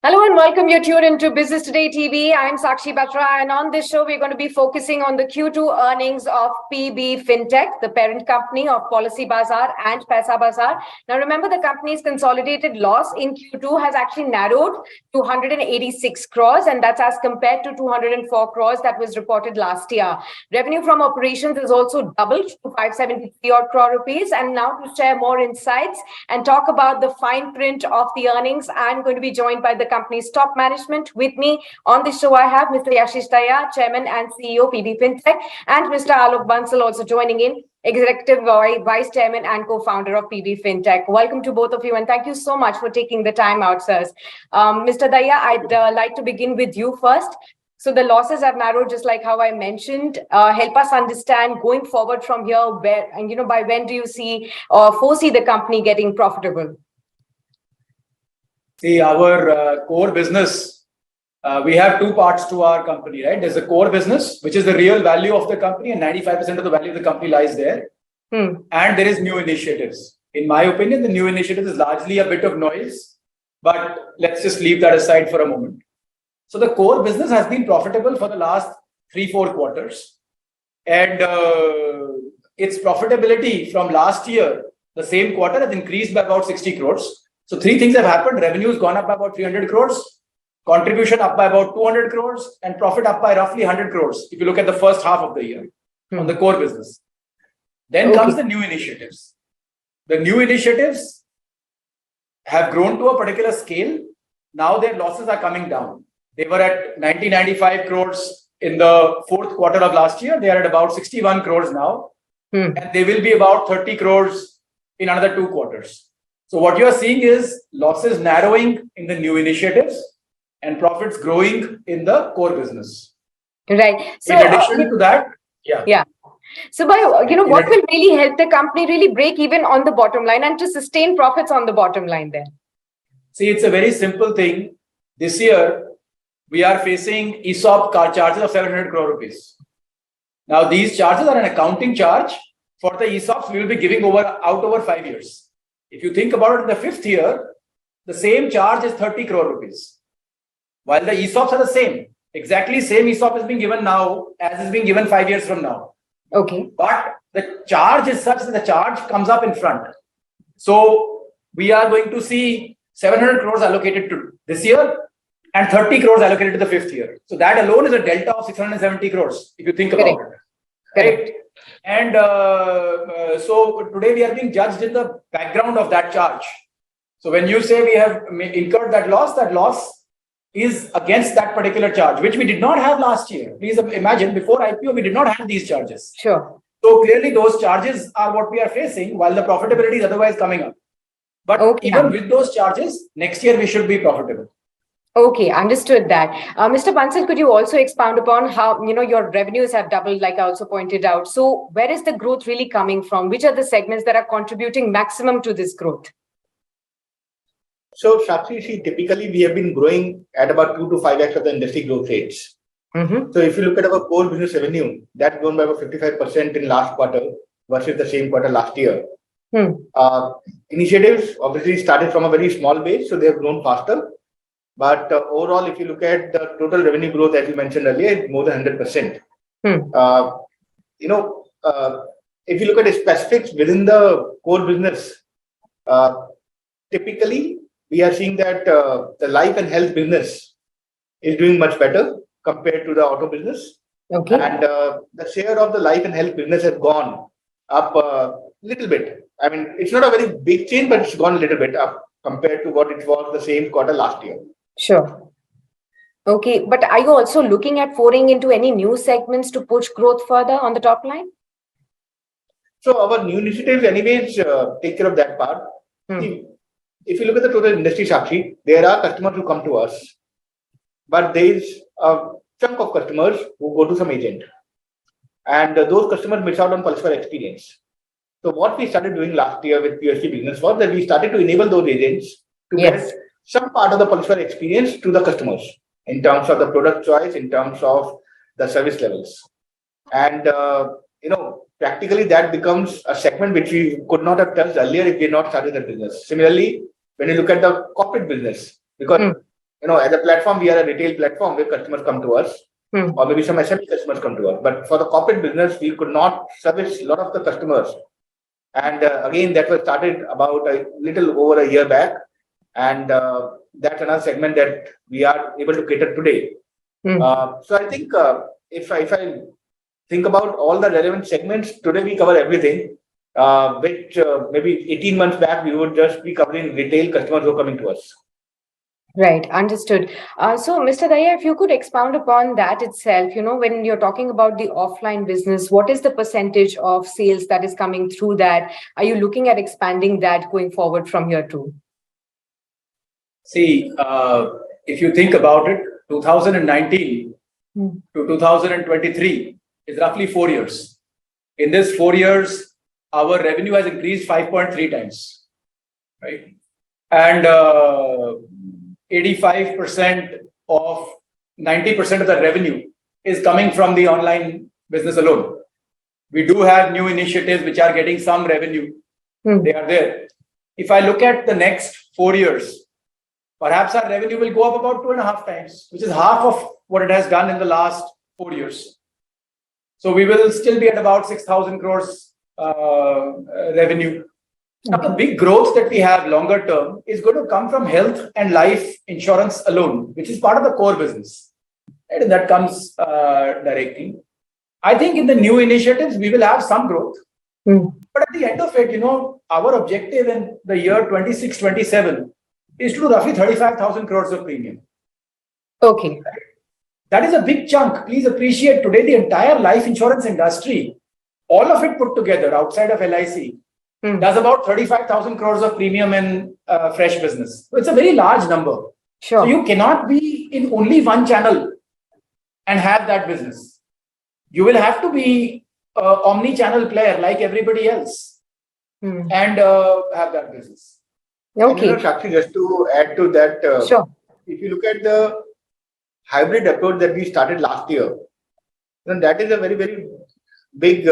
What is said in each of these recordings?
Hello and welcome. You're tuned into Business Today TV. I'm Sakshi Batra, and on this show, we're going to be focusing on the Q2 earnings of PB Fintech, the parent company of Policybazzar and Bazaar. Now, remember, the company's consolidated loss in Q2 has actually narrowed to 186 crores, and that's as compared to 204 crores that was reported last year. Revenue from operations is also doubled to 573 odd crore rupees. And now to share more insights and talk about the fine print of the earnings, I'm going to be joined by the company's top management. With me on the show, I have Mr. Yashish Dahiya, Chairman and CEO, PB Fintech, and Mr. Alok Bansal also joining in, Executive Vice Chairman and co-founder of PB Fintech. Welcome to both of you, and thank you so much for taking the time out, sirs. Mr. Dahiya, I'd like to begin with you first. So the losses have narrowed, just like how I mentioned. Help us understand going forward from here, where and by when do you see or foresee the company getting profitable? See, our core business, we have two parts to our company, right? There's a core business, which is the real value of the company, and 95% of the value of the company lies there. And there is new initiatives. In my opinion, the new initiative is largely a bit of noise, but let's just leave that aside for a moment. So the core business has been profitable for the last 3-4 quarters. And its profitability from last year, the same quarter, has increased by about 60 crores. So three things have happened. Revenue has gone up by about 300 crores, contribution up by about 200 crores, and profit up by roughly 100 crores, if you look at the first half of the year on the core business. Then comes the new initiatives. The new initiatives have grown to a particular scale. Now their losses are coming down. They were at 95 crores in the fourth quarter of last year. They are at about 61 crores now. And they will be about 30 crores in another 2 quarters. So what you are seeing is losses narrowing in the new initiatives and profits growing in the core business. Right. So in addition to that, yeah. So by what will really help the company really break even on the bottom line and to sustain profits on the bottom line then? See, it's a very simple thing. This year, we are facing ESOP charges of 700 crore rupees. Now, these charges are an accounting charge for the ESOPs we will be giving out over 5 years. If you think about it, in the 5th year, the same charge is 30 crore rupees. While the ESOPs are the same, exactly same ESOP is being given now as is being given 5 years from now. Okay. But the charge is such that the charge comes up in front. So we are going to see 700 crores allocated to this year and 30 crores allocated to the 5th year. So that alone is a delta of 670 crores, if you think about it. Correct. And so today we are being judged in the background of that charge. So when you say we have incurred that loss is against that particular charge, which we did not have last year. Please imagine, before IPO, we did not have these charges. Sure. So clearly those charges are what we are facing while the profitability is otherwise coming up. But even with those charges, next year we should be profitable. Okay, understood that. Mr. Bansal, could you also expound upon how, your revenues have doubled, like I also pointed out. So where is the growth really coming from? Which are the segments that are contributing maximum to this growth? So, Sakshi, typically we have been growing at about 2 to 5x of the industry growth rates. So if you look at our core business revenue, that's grown by about 55% in last quarter versus the same quarter last year. Initiatives obviously started from a very small base, so they have grown faster. But overall, if you look at the total revenue growth, as you mentioned earlier, it's more than 100%. If you look at the specifics within the core business, typically we are seeing that the life and health business is doing much better compared to the auto business. Okay. And the share of the life and health business has gone up a little bit. I mean, it's not a very big change, but it's gone a little bit up compared to what it was the same quarter last year. Sure. Okay, but are you also looking at foraying into any new segments to push growth further on the top line? So our new initiatives anyways take care of that part. See, if you look at the total industry, Sakshi, there are customers who come to us, but there is a chunk of customers who go to some agent. And those customers miss out on Policybazzar experience. So what we started doing last year with PSC business was that we started to enable those agents to get some part of the Policybazzar experience to the customers in terms of the product choice, in terms of the service levels. And, practically that becomes a segment which we could not have touched earlier if we had not started the business. Similarly, when you look at the corporate business, because as a platform, we are a retail platform where customers come to us, or maybe some SME customers come to us. But for the corporate business, we could not service a lot of the customers. And again, that was started about a little over a year back. And that's another segment that we are able to cater today. So I think if I think about all the relevant segments, today we cover everything, which maybe 18 months back, we would just be covering retail customers who are coming to us. Right, understood. So, Mr. Dahiya, if you could expound upon that itself, when you're talking about the offline business, what is the percentage of sales that is coming through that? Are you looking at expanding that going forward from here too? See, if you think about it, 2019 to 2023 is roughly 4 years. In this 4 years, our revenue has increased 5.3 times, right? And 85% of 90% of the revenue is coming from the online business alone. We do have new initiatives which are getting some revenue. They are there. If I look at the next 4 years, perhaps our revenue will go up about 2.5 times, which is half of what it has done in the last 4 years. So we will still be at about 6,000 crores revenue. Now, the big growth that we have longer term is going to come from health and life insurance alone, which is part of the core business. And that comes directly. I think in the new initiatives, we will have some growth. But at the end of it, our objective in the year 26-27 is to do roughly 35,000 crores of premium. Okay. That is a big chunk. Please appreciate today the entire life insurance industry, all of it put together outside of LIC, does about 35,000 crores of premium in fresh business. So it's a very large number. Sure. So you cannot be in only one channel and have that business. You will have to be an omni-channel player like everybody else and have that business. Okay. And Sakshi, just to add to that, sure. If you look at the hybrid approach that we started last year, then that is a very, very big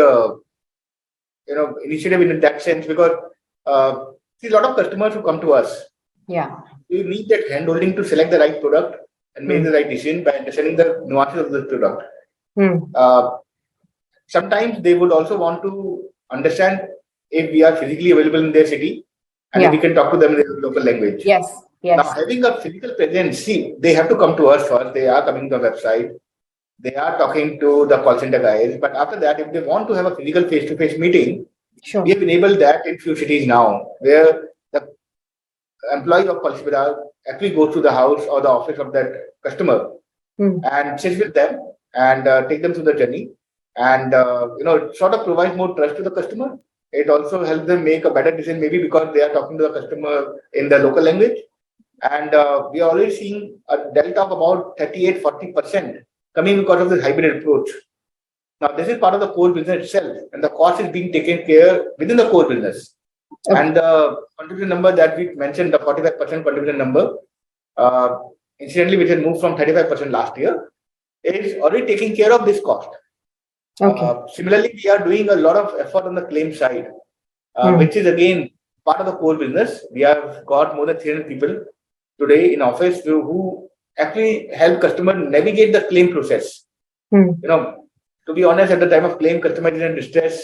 initiative in that sense, because see, a lot of customers who come to us, we need that hand-holding to select the right product and make the right decision by understanding the nuances of the product. Sometimes they would also want to understand if we are physically available in their city and if we can talk to them in their local language. Yes. Now, having a physical presence, see, they have to come to us first. They are coming to the website. They are talking to the call center guys. But after that, if they want to have a physical face-to-face meeting, we have enabled that in few cities now, where the employee of Policybazzar actually goes to the house or the office of that customer and sits with them and take them through the journey. And, it sort of provides more trust to the customer. It also helps them make a better decision, maybe because they are talking to the customer in the local language. And we are already seeing a delta of about 38-40% coming because of this hybrid approach. Now, this is part of the core business itself, and the cost is being taken care within the core business. And the contribution number that we mentioned, the 45% contribution number, incidentally, which has moved from 35% last year, is already taking care of this cost. Similarly, we are doing a lot of effort on the claim side, which is again part of the core business. We have got more than 300 people today in office who actually help customer navigate the claim process. To be honest, at the time of claim, customer is in distress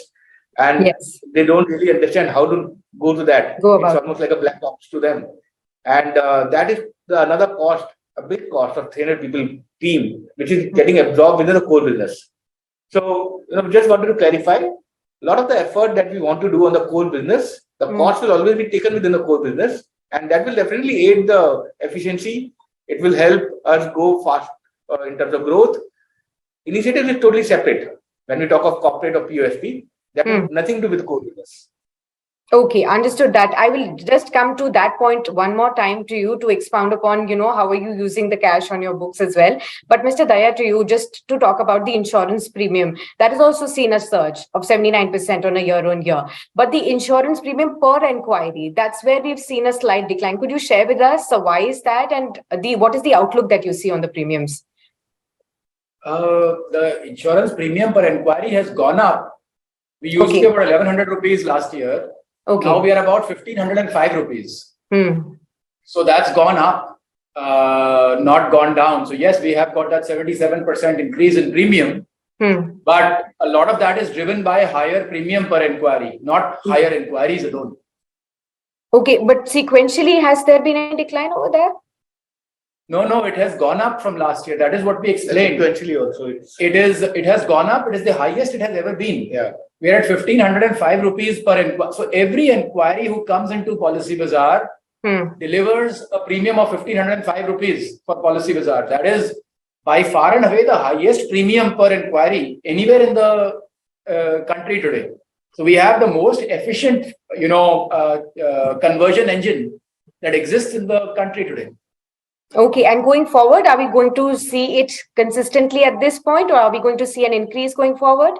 and they don't really understand how to go to that. It's almost like a black box to them. And that is another cost, a big cost of 300 people team, which is getting absorbed within the core business. So, just wanted to clarify, a lot of the effort that we want to do on the core business, the cost will always be taken within the core business, and that will definitely aid the efficiency. It will help us go fast in terms of growth. Initiative is totally separate. When we talk of corporate or POSP, that has nothing to do with core business. Okay, understood that. I will just come to that point one more time to you to expound upon, how are you using the cash on your books as well. But Mr. Dahiya, to you, just to talk about the insurance premium, that has also seen a surge of 79% on a year-on-year. But the insurance premium per inquiry, that's where we've seen a slight decline. Could you share with us why is that, and what is the outlook that you see on the premiums? The insurance premium per inquiry has gone up. We used to be about 1,100 rupees last year. Now we are about 1,505 rupees. So that's gone up. not gone down. So yes, we have got that 77% increase in premium, but a lot of that is driven by higher premium per inquiry, not higher inquiries alone. Okay, but sequentially, has there been any decline over there? No, it has gone up from last year. That is what we explained. Sequentially also, it has gone up. It is the highest it has ever been. Yeah. We are at 1,505 rupees per inquiry. So every inquiry who comes into Policybazzar delivers a premium of 1,505 rupees for Policybazzar. That is by far and away the highest premium per inquiry anywhere in the country today. So we have the most efficient, conversion engine that exists in the country today. Okay, and going forward, are we going to see it consistently at this point, or are we going to see an increase going forward?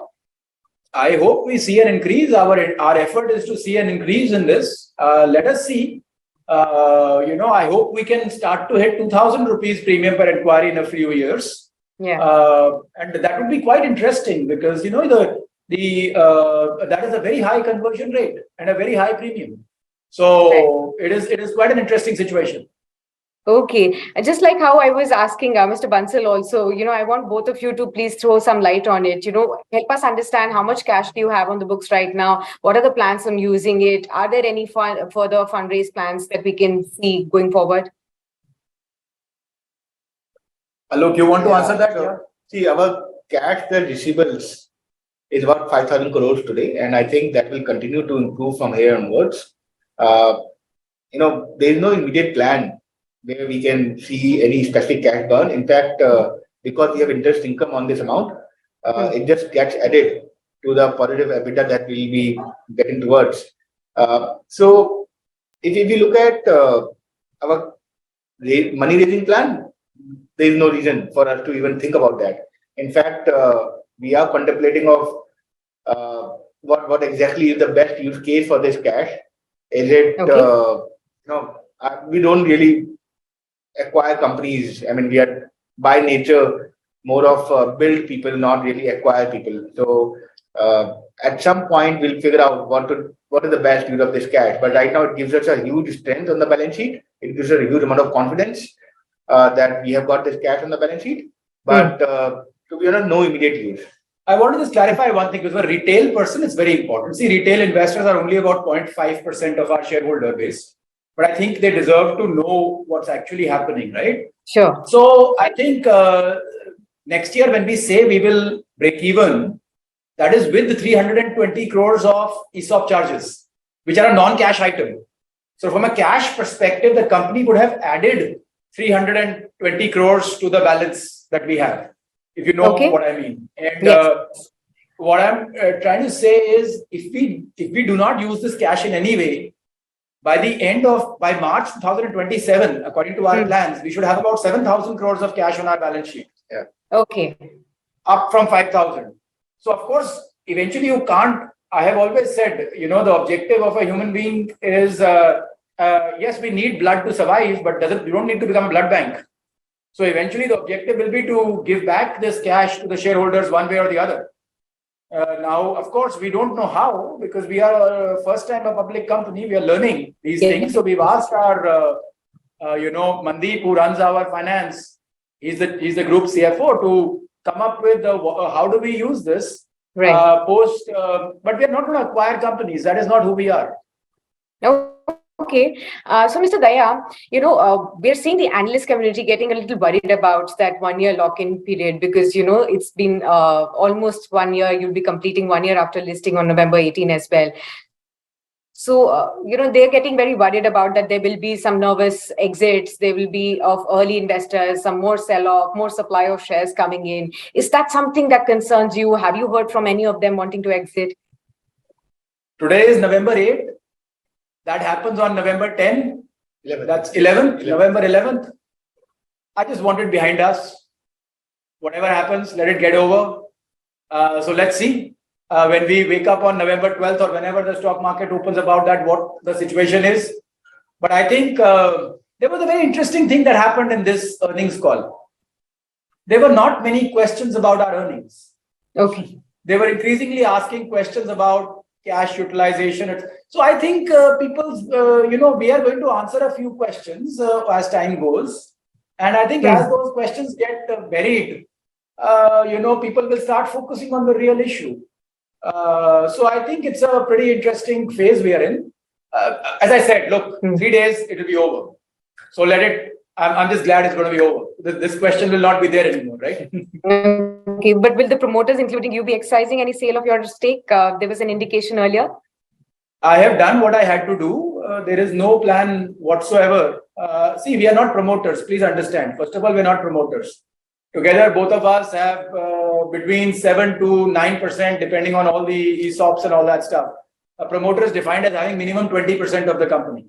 I hope we see an increase. Our effort is to see an increase in this. Let us see. I hope we can start to hit 2,000 rupees premium per inquiry in a few years. Yeah. And that would be quite interesting because that is a very high conversion rate and a very high premium. So it is quite an interesting situation. Okay, just like how I was asking Mr. Bansal also, I want both of you to please throw some light on it. Help us understand how much cash do you have on the books right now? What are the plans on using it? Are there any further fundraise plans that we can see going forward? Alok, you want to answer that? So, see, our cash plus receivables is about 5,000 crores today, and I think that will continue to improve from here onwards. There is no immediate plan where we can see any specific cash burn. In fact, because we have interest income on this amount, it just gets added to the positive EBITDA that we'll be getting towards. So if you look at our money raising plan, there is no reason for us to even think about that. In fact, we are contemplating of what exactly is the best use case for this cash. Is it, we don't really acquire companies. I mean, we are by nature more of build people, not really acquire people. So at some point we'll figure out what is the best use of this cash. But right now it gives us a huge strength on the balance sheet. It gives us a huge amount of confidence that we have got this cash on the balance sheet. But to be honest, no immediate use. I want to just clarify one thing, because for a retail person, it's very important. See, retail investors are only about 0.5% of our shareholder base. But I think they deserve to know what's actually happening, right? Sure. So I think next year when we say we will break even, that is with the 320 crores of ESOP charges, which are a non-cash item. So from a cash perspective, the company would have added 320 crores to the balance that we have, if you know what I mean. And what I'm trying to say is, if we do not use this cash in any way, by March 2027, according to our plans, we should have about 7,000 crores of cash on our balance sheet. Yeah. Okay. Up from 5,000. So of course, eventually you can't. I have always said, the objective of a human being is, yes, we need blood to survive, but you don't need to become a blood bank. So eventually the objective will be to give back this cash to the shareholders one way or the other. Now, of course, we don't know how, because we are first time a public company. We are learning these things. So we've asked our, Mandeep, who runs our finance, he's the group CFO, to come up with how do we use this but we are not going to acquire companies. That is not who we are. Okay. So, Mr. Dahiya, we're seeing the analyst community getting a little worried about that 1 year lock-in period because, it's been almost 1 year. You'll be completing 1 year after listing on November 18 as well. So, they're getting very worried about that there will be some nervous exits. There will be of early investors, some more sell-off, more supply of shares coming in. Is that something that concerns you? Have you heard from any of them wanting to exit? Today is November 8th. That happens on November 10. 11th. That's 11th, November 11th. I just want it behind us. Whatever happens, let it get over. So let's see when we wake up on November 12th or whenever the stock market opens about that, what the situation is. But I think there was a very interesting thing that happened in this earnings call. There were not many questions about our earnings. Okay. They were increasingly asking questions about cash utilization. So I think we are going to answer a few questions as time goes. And I think as those questions get buried, people will start focusing on the real issue. So I think it's a pretty interesting phase we are in. As I said, look, 3 days, it will be over. So let it, I'm just glad it's going to be over. This question will not be there anymore, right? Okay, but will the promoters, including you, be exercising any sale of your stake? There was an indication earlier. I have done what I had to do. There is no plan whatsoever. See, we are not promoters. Please understand. First of all, we're not promoters. Together, both of us have between 7 to 9%, depending on all the ESOPs and all that stuff. A promoter is defined as having minimum 20% of the company.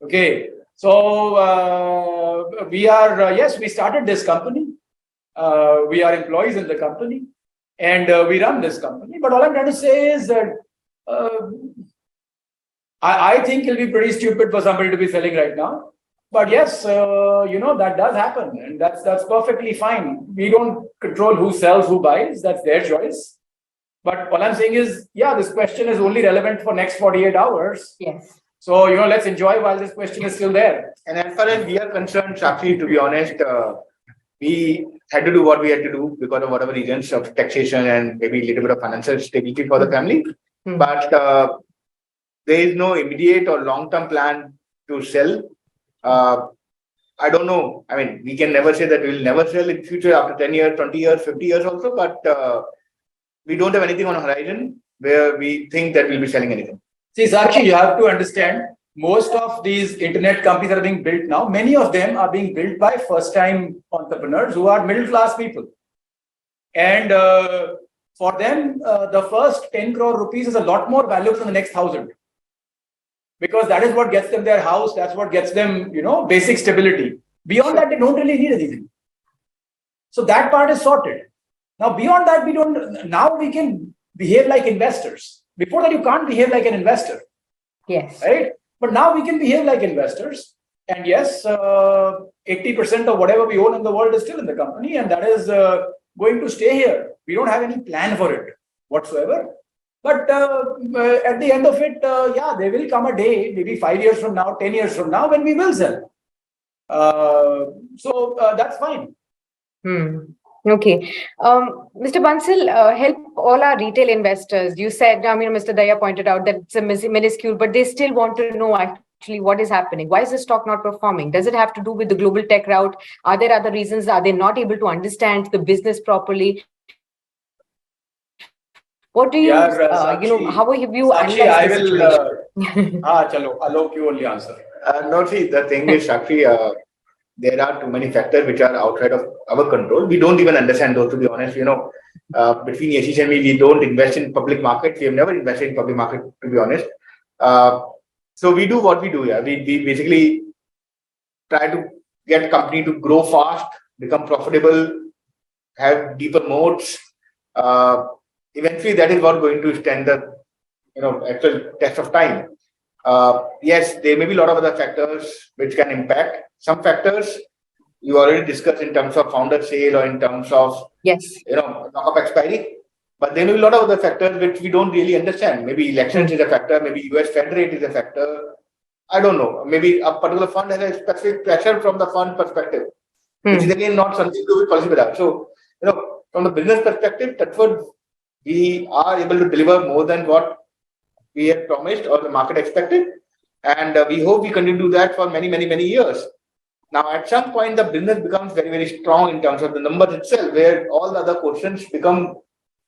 Okay. So we are, yes, we started this company. We are employees in the company and we run this company. But all I'm trying to say is that I think it'll be pretty stupid for somebody to be selling right now. But yes, that does happen, and that's perfectly fine. We don't control who sells, who buys. That's their choice. But all I'm saying is, yeah, this question is only relevant for next 48 hours. Yes. So, let's enjoy while this question is still there. And as far as we are concerned, Sakshi, to be honest, we had to do what we had to do because of whatever reasons of taxation and maybe a little bit of financial stability for the family. But there is no immediate or long-term plan to sell. I don't know. I mean, we can never say that we will never sell in future after 10 years, 20 years, 50 years also, but we don't have anything on the horizon where we think that we'll be selling anything. See, Sakshi, you have to understand, most of these internet companies that are being built now, many of them are being built by first-time entrepreneurs who are middle-class people. And for them, the first 10 crore rupees is a lot more valuable than the next 1,000. Because that is what gets them their house, that's what gets them, basic stability. Beyond that, they don't really need anything. So that part is sorted. Now, beyond that, now we can behave like investors. Before that, you can't behave like an investor. Yes. Right? But now we can behave like investors. And yes, 80% of whatever we own in the world is still in the company, and that is going to stay here. We don't have any plan for it whatsoever. But at the end of it, there will come a day, maybe 5 years from now, 10 years from now, when we will sell. So that's fine. Okay. Mr. Bansal, help all our retail investors. You said, Mr. Dahiya pointed out that it's a minuscule, but they still want to know actually what is happening. Why is the stock not performing? Does it have to do with the global tech route? Are there other reasons? Are they not able to understand the business properly? What do you, Sakshi, how have you Sakshi, analyzed the situation? Alok, you only answer. No, see, the thing is, Sakshi, there are too many factors which are outside of our control. We don't even understand those, to be honest. Between Yashish and me, we don't invest in public markets. We have never invested in public market, to be honest. So we do what we do. Yeah, we basically try to get company to grow fast, become profitable, have deeper moats. Eventually, that is what going to stand the actual test of time. Yes, there may be a lot of other factors which can impact. Some factors you already discussed in terms of founder sale or in terms of lock-up expiry. But there may be a lot of other factors which we don't really understand. Maybe elections is a factor. Maybe US Fed rate is a factor. I don't know. Maybe a particular fund has a specific pressure from the fund perspective, which is again not something to do with Policybazzar. So from the business perspective, Touchwood, we are able to deliver more than what we had promised or the market expected. And we hope we continue to do that for many, many, many years. Now, at some point, the business becomes very, very strong in terms of the numbers itself, where all the other quotients become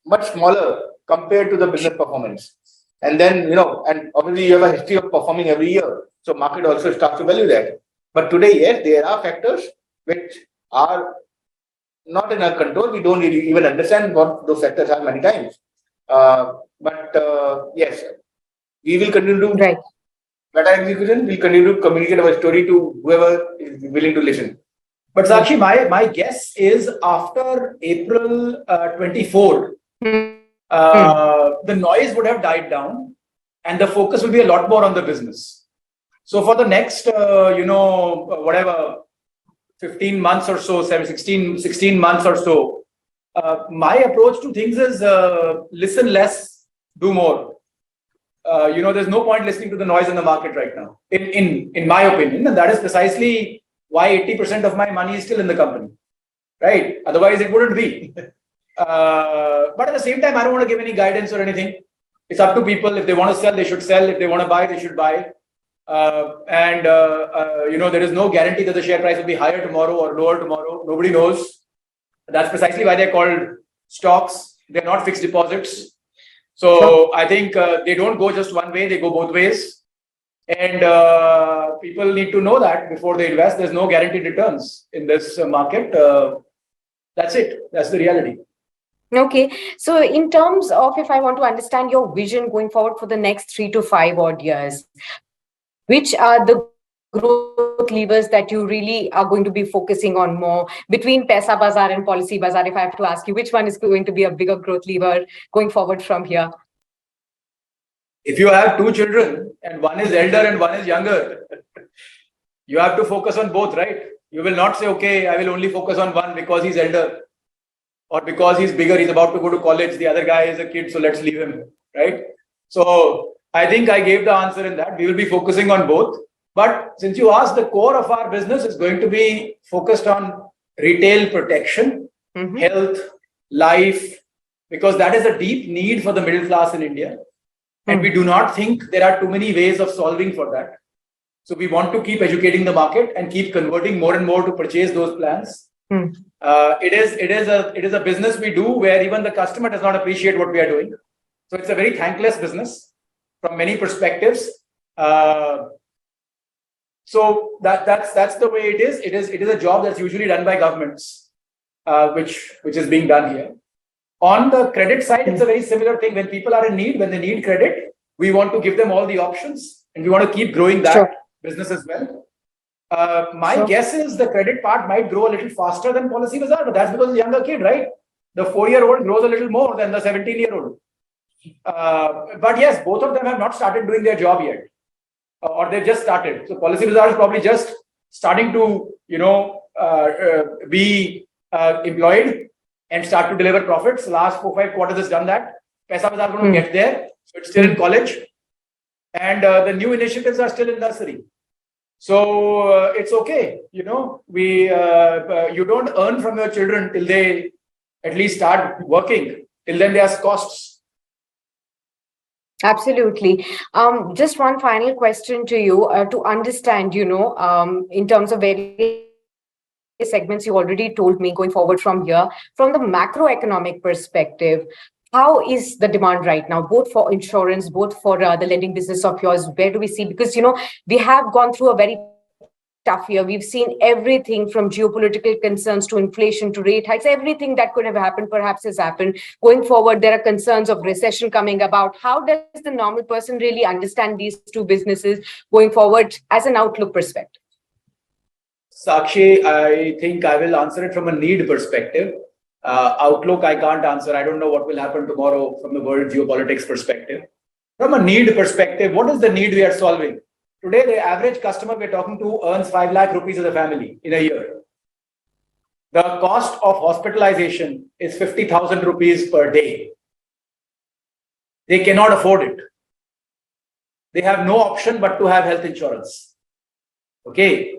much smaller compared to the business performance. And then, and obviously you have a history of performing every year. So market also starts to value that. But today, yes, there are factors which are not in our control. We don't really even understand what those factors are many times. But yes, we will continue to better execution. We'll continue to communicate our story to whoever is willing to listen. But Sakshi, my guess is after April 24, the noise would have died down and the focus will be a lot more on the business. So for the next, 15 months or so, 16 months or so, my approach to things is listen less, do more. There's no point listening to the noise in the market right now, in my opinion, and that is precisely why 80% of my money is still in the company, right? Otherwise, it wouldn't be. But at the same time, I don't want to give any guidance or anything. It's up to people. If they want to sell, they should sell. If they want to buy, they should buy. There is no guarantee that the share price will be higher tomorrow or lower tomorrow. Nobody knows. That's precisely why they're called stocks. They're not fixed deposits. So I think they don't go just one way, they go both ways. And people need to know that before they invest. There's no guaranteed returns in this market. That's it. That's the reality. Okay. So in terms of, if I want to understand your vision going forward for the next 3 to 5 odd years, which are the growth levers that you really are going to be focusing on more between Policybazzar and Policybazzar? If I have to ask you, which one is going to be a bigger growth lever going forward from here? If you have 2 children and one is elder and one is younger, you have to focus on both, right? You will not say, okay, I will only focus on one because he's elder or because he's bigger, he's about to go to college. The other guy is a kid, so let's leave him, right? So I think I gave the answer in that. We will be focusing on both. But since you asked, the core of our business is going to be focused on retail protection, health, life, because that is a deep need for the middle class in India. And we do not think there are too many ways of solving for that. So we want to keep educating the market and keep converting more and more to purchase those plans. It is a business we do where even the customer does not appreciate what we are doing. So it's a very thankless business from many perspectives. So that's the way it is. It is a job that's usually done by governments, which is being done here. On the credit side, it's a very similar thing. When people are in need, when they need credit, we want to give them all the options, and we want to keep growing that business as well. My guess is the credit part might grow a little faster than Policybazzar, but that's because it's a younger kid, right? The 4-year-old grows a little more than the 17-year-old. But yes, both of them have not started doing their job yet, or they've just started. So Policybazzar is probably just starting to, be employed and start to deliver profits. Last 4-5 quarters has done that. Policybazzar is going to get there. So it's still in college. And the new initiatives are still in nursery. So it's okay. You don't earn from your children till they at least start working. Till then there's costs. Absolutely. Just one final question to you to understand, in terms of various segments you already told me going forward from here, from the macroeconomic perspective, how is the demand right now, both for insurance, both for the lending business of yours? Where do we see? Because, we have gone through a very tough year. We've seen everything from geopolitical concerns to inflation to rate hikes. Everything that could have happened perhaps has happened. Going forward, there are concerns of recession coming about. How does the normal person really understand these two businesses going forward as an outlook perspective? Sakshi, I think I will answer it from a need perspective. Outlook, I can't answer. I don't know what will happen tomorrow from the world geopolitics perspective. From a need perspective, what is the need we are solving? Today, the average customer we're talking to earns 5 lakh rupees as a family in a year. The cost of hospitalization is 50,000 rupees per day. They cannot afford it. They have no option but to have health insurance. Okay.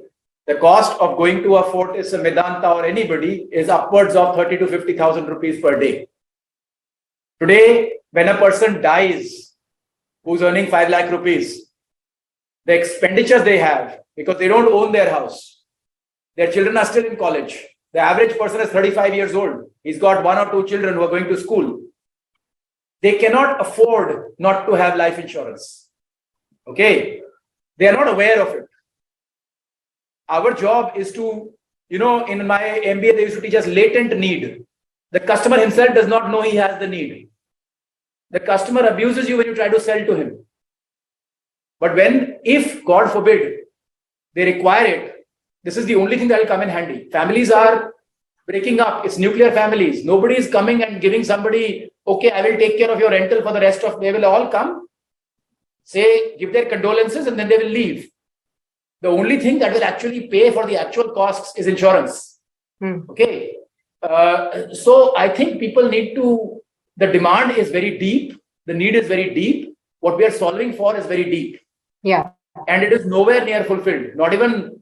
The cost of going to a Fortis, a Medanta or anybody is upwards of 30 to 50,000 rupees per day. Today, when a person dies who's earning 5 lakh rupees, the expenditures they have, because they don't own their house, their children are still in college. The average person is 35 years old. He's got 1 or 2 children who are going to school. They cannot afford not to have life insurance. Okay. They are not aware of it. Our job is to, in my MBA, they used to teach us latent need. The customer himself does not know he has the need. The customer abuses you when you try to sell to him. But if God forbid, they require it, this is the only thing that will come in handy. Families are breaking up. It's nuclear families. Nobody is coming and giving somebody, okay, I will take care of your rental for the rest of, they will all come, say, give their condolences, and then they will leave. The only thing that will actually pay for the actual costs is insurance. Okay. So I think people need to, the demand is very deep. The need is very deep. What we are solving for is very deep. Yeah. And it is nowhere near fulfilled. Not even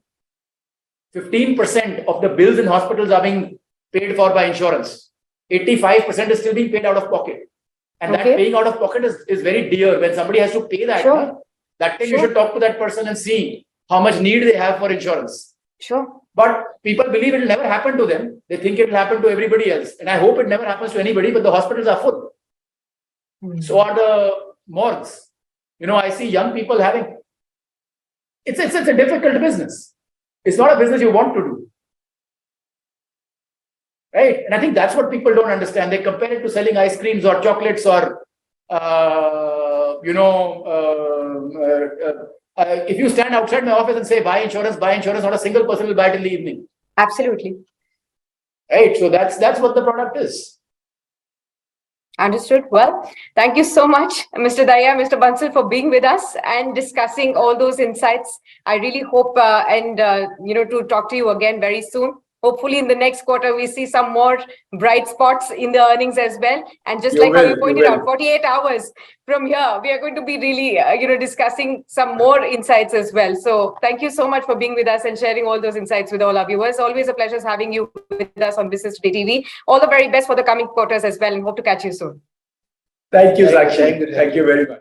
15% of the bills in hospitals are being paid for by insurance. 85% is still being paid out of pocket. And that paying out of pocket is very dear. When somebody has to pay that, that time you should talk to that person and see how much need they have for insurance. Sure. But people believe it will never happen to them. They think it will happen to everybody else. And I hope it never happens to anybody, but the hospitals are full. So are the morgues. I see young people having... It's a difficult business. It's not a business you want to do. Right? And I think that's what people don't understand. They compare it to selling ice creams or chocolates or, if you stand outside my office and say, buy insurance, not a single person will buy it in the evening. Absolutely. Right. So that's what the product is. Understood. Well, thank you so much, Mr. Dahiya, Mr. Bansal, for being with us and discussing all those insights. I really hope to talk to you again very soon. Hopefully, in the next quarter, we see some more bright spots in the earnings as well. And just how you pointed out, 48 hours from here, we are going to be really, discussing some more insights as well. So thank you so much for being with us and sharing all those insights with all our viewers. Always a pleasure having you with us on Business Today TV. All the very best for the coming quarters as well, and hope to catch you soon. Thank you, Sakshi. Thank you very much.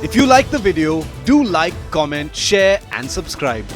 If you like the video, do like, comment, share and subscribe.